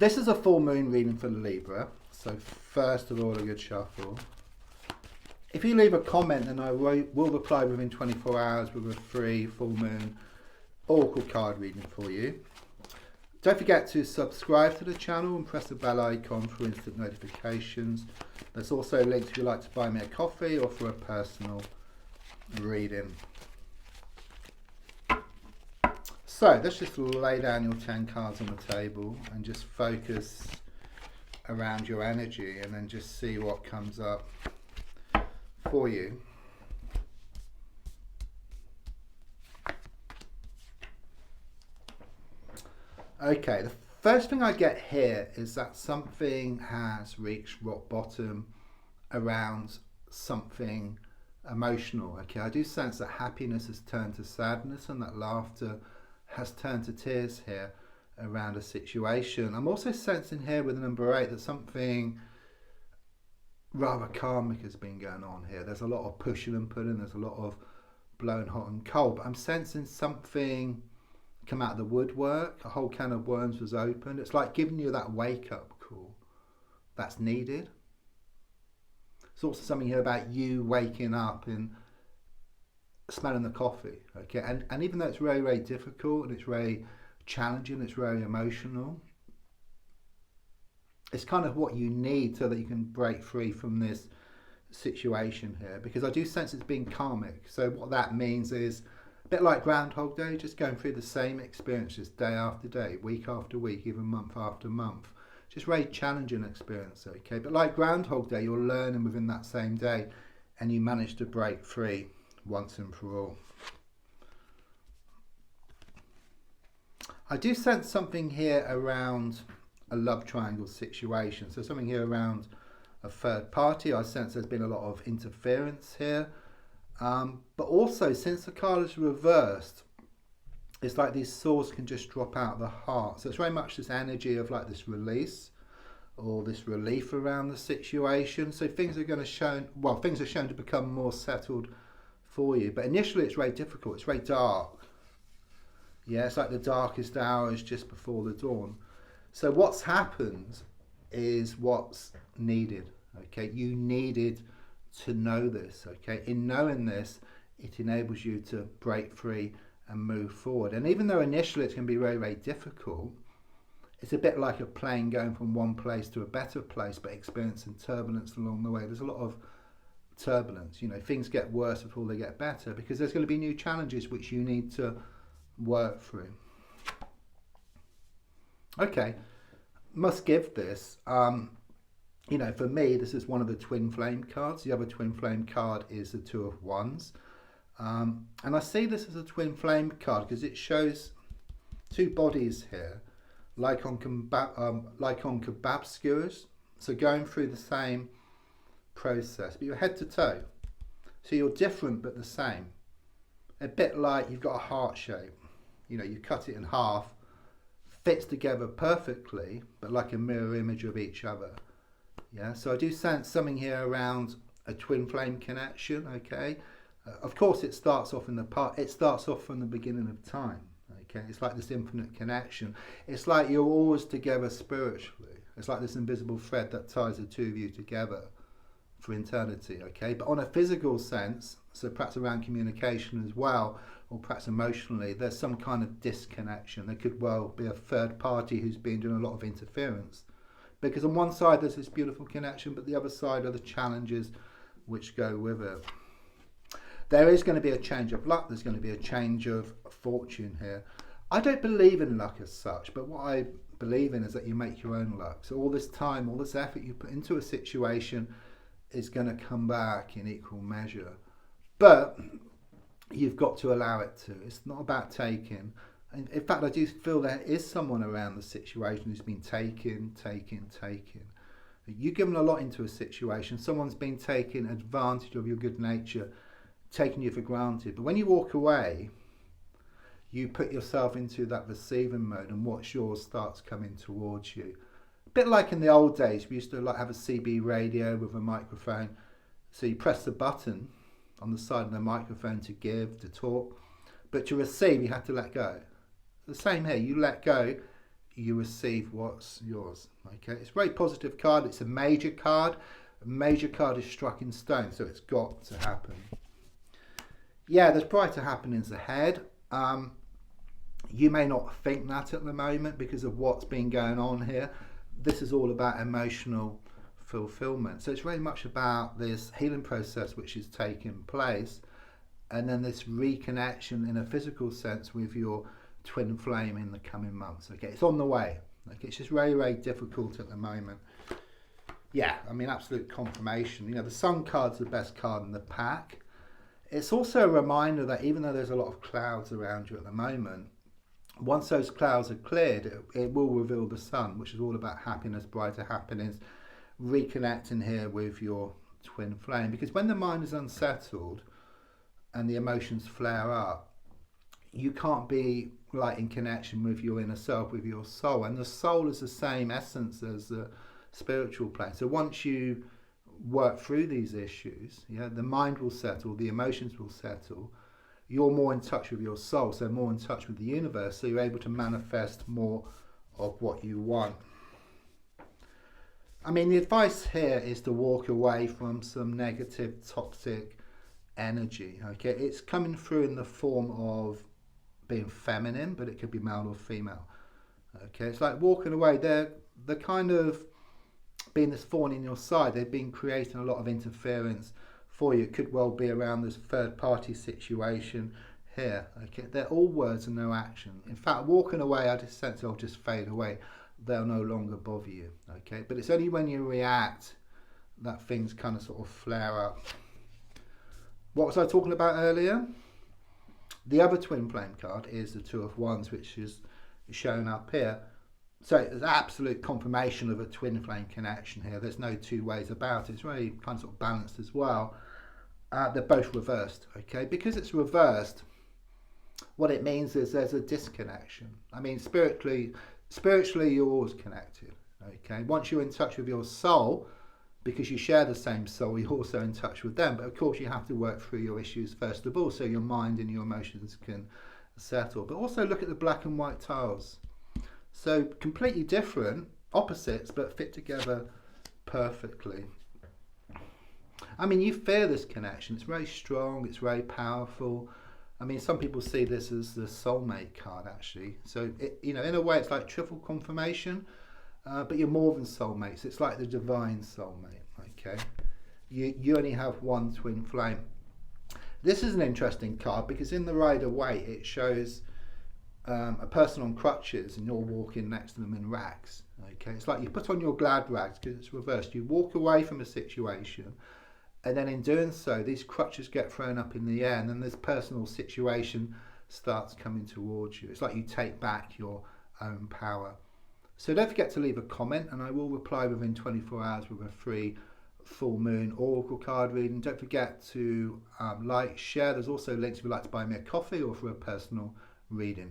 This is a full moon reading for Libra. So first of all, a good shuffle. If you leave a comment, then I will reply within 24 hours with a free full moon oracle card reading for you. Don't forget to subscribe to the channel and press the bell icon for instant notifications. There's also links if you'd like to buy me a coffee or for a personal reading. So let's just lay down your 10 cards on the table and just focus around your energy and then just see what comes up for you. Okay, the first thing I get here is that something has reached rock bottom around something emotional. Okay, I do sense that happiness has turned to sadness and that laughter has turned to tears here around a situation. I'm also sensing here with the number 8 that something rather karmic has been going on here. There's a lot of pushing and pulling, there's a lot of blowing hot and cold, but I'm sensing something come out of the woodwork. A whole can of worms was opened. It's like giving you that wake up call that's needed. There's also something here about you waking up and smelling the coffee, okay, and even though it's very, very difficult and it's very challenging, it's very emotional, it's kind of what you need so that you can break free from this situation here, because I do sense it's being karmic. So what that means is a bit like Groundhog Day, just going through the same experiences day after day, week after week, even month after month. Just very challenging experience, okay, but like Groundhog Day, you're learning within that same day and you manage to break free once and for all. I do sense something here around a love triangle situation. So something here around a third party. I sense there's been a lot of interference here. But also, since the card is reversed, it's like these swords can just drop out of the heart. So it's very much this energy of like this release or this relief around the situation. So things are going to show, well, things are shown to become more settled for you, but initially it's very difficult, it's very dark. Yeah, it's like the darkest hours just before the dawn. So what's happened is what's needed, okay? You needed to know this, okay? In knowing this, it enables you to break free and move forward. And even though initially it's going to be very, very difficult, it's a bit like a plane going from one place to a better place, but experiencing turbulence along the way. There's a lot of turbulence, you know, things get worse before they get better because there's going to be new challenges which you need to work through. Okay, must give this, you know, for me this is one of the twin flame cards. The other twin flame card is the Two of Wands, and I see this as a twin flame card because it shows two bodies here like on kebab skewers, so going through the same process, but you're head to toe, so you're different but the same. A bit like you've got a heart shape, you know, you cut it in half, fits together perfectly, but like a mirror image of each other. Yeah, so I do sense something here around a twin flame connection. Okay, of course it starts off from the beginning of time. Okay, it's like this infinite connection. It's like you're always together spiritually. It's like this invisible thread that ties the two of you together for eternity, okay? But on a physical sense, so perhaps around communication as well, or perhaps emotionally, there's some kind of disconnection. There could well be a third party who's been doing a lot of interference. Because on one side there's this beautiful connection, but the other side are the challenges which go with it. There is going to be a change of luck, there's going to be a change of fortune here. I don't believe in luck as such, but what I believe in is that you make your own luck. So all this time, all this effort you put into a situation is going to come back in equal measure, but you've got to allow it to. It's not about taking. And in fact, I do feel there is someone around the situation who's been taking. You've given a lot into a situation. Someone's been taking advantage of your good nature, taking you for granted. But when you walk away, you put yourself into that receiving mode, and what's yours starts coming towards you. A bit like in the old days, we used to like have a CB radio with a microphone. So you press the button on the side of the microphone to give, to talk, but to receive, you have to let go. The same here, you let go you receive what's yours. Okay, it's a very positive card. It's a major card. A major card is struck in stone, so it's got to happen. Yeah, there's brighter happenings ahead. You may not think that at the moment because of what's been going on here. This is all about emotional fulfillment. So it's very much about this healing process which is taking place, and then this reconnection in a physical sense with your twin flame in the coming months. Okay, it's on the way. Okay, it's just very, very difficult at the moment. Yeah, I mean, absolute confirmation. You know, the Sun card's the best card in the pack. It's also a reminder that even though there's a lot of clouds around you at the moment, once those clouds are cleared, it will reveal the sun, which is all about happiness, brighter happiness, reconnecting here with your twin flame. Because when the mind is unsettled and the emotions flare up, you can't be like in connection with your inner self, with your soul. And the soul is the same essence as the spiritual plane. So once you work through these issues, the mind will settle, the emotions will settle, you're more in touch with your soul, so more in touch with the universe, so you're able to manifest more of what you want. I mean, the advice here is to walk away from some negative, toxic energy. Okay, it's coming through in the form of being feminine, but it could be male or female. Okay, it's like walking away. They're kind of being this thorn in your side. They've been creating a lot of interference for you. It could well be around this third party situation here. Okay, they're all words and no action. In fact, walking away, I just sense they'll just fade away. They'll no longer bother you. Okay, but it's only when you react that things kind of sort of flare up. What was I talking about earlier? The other twin flame card is the Two of Wands, which is shown up here. So there's absolute confirmation of a twin flame connection here. There's no two ways about it. It's very kind of, sort of balanced as well. They're both reversed, okay? Because it's reversed, what it means is there's a disconnection. I mean, spiritually you're always connected, okay? Once you're in touch with your soul, because you share the same soul, you're also in touch with them. But of course, you have to work through your issues first of all, so your mind and your emotions can settle. But also look at the black and white tiles. So completely different, opposites, but fit together perfectly. I mean, you feel this connection. It's very strong. It's very powerful. I mean, some people see this as the soulmate card, actually. So, in a way, it's like triple confirmation, but you're more than soulmates. It's like the divine soulmate, okay? You only have one twin flame. This is an interesting card because in the Rider-Waite, it shows a person on crutches and you're walking next to them in rags. Okay, it's like you put on your glad rags because it's reversed. You walk away from a situation, and then in doing so, these crutches get thrown up in the air, and then this personal situation starts coming towards you. It's like you take back your own power. So don't forget to leave a comment, and I will reply within 24 hours with a free full moon oracle card reading. Don't forget to like, share. There's also links if you'd like to buy me a coffee or for a personal reading.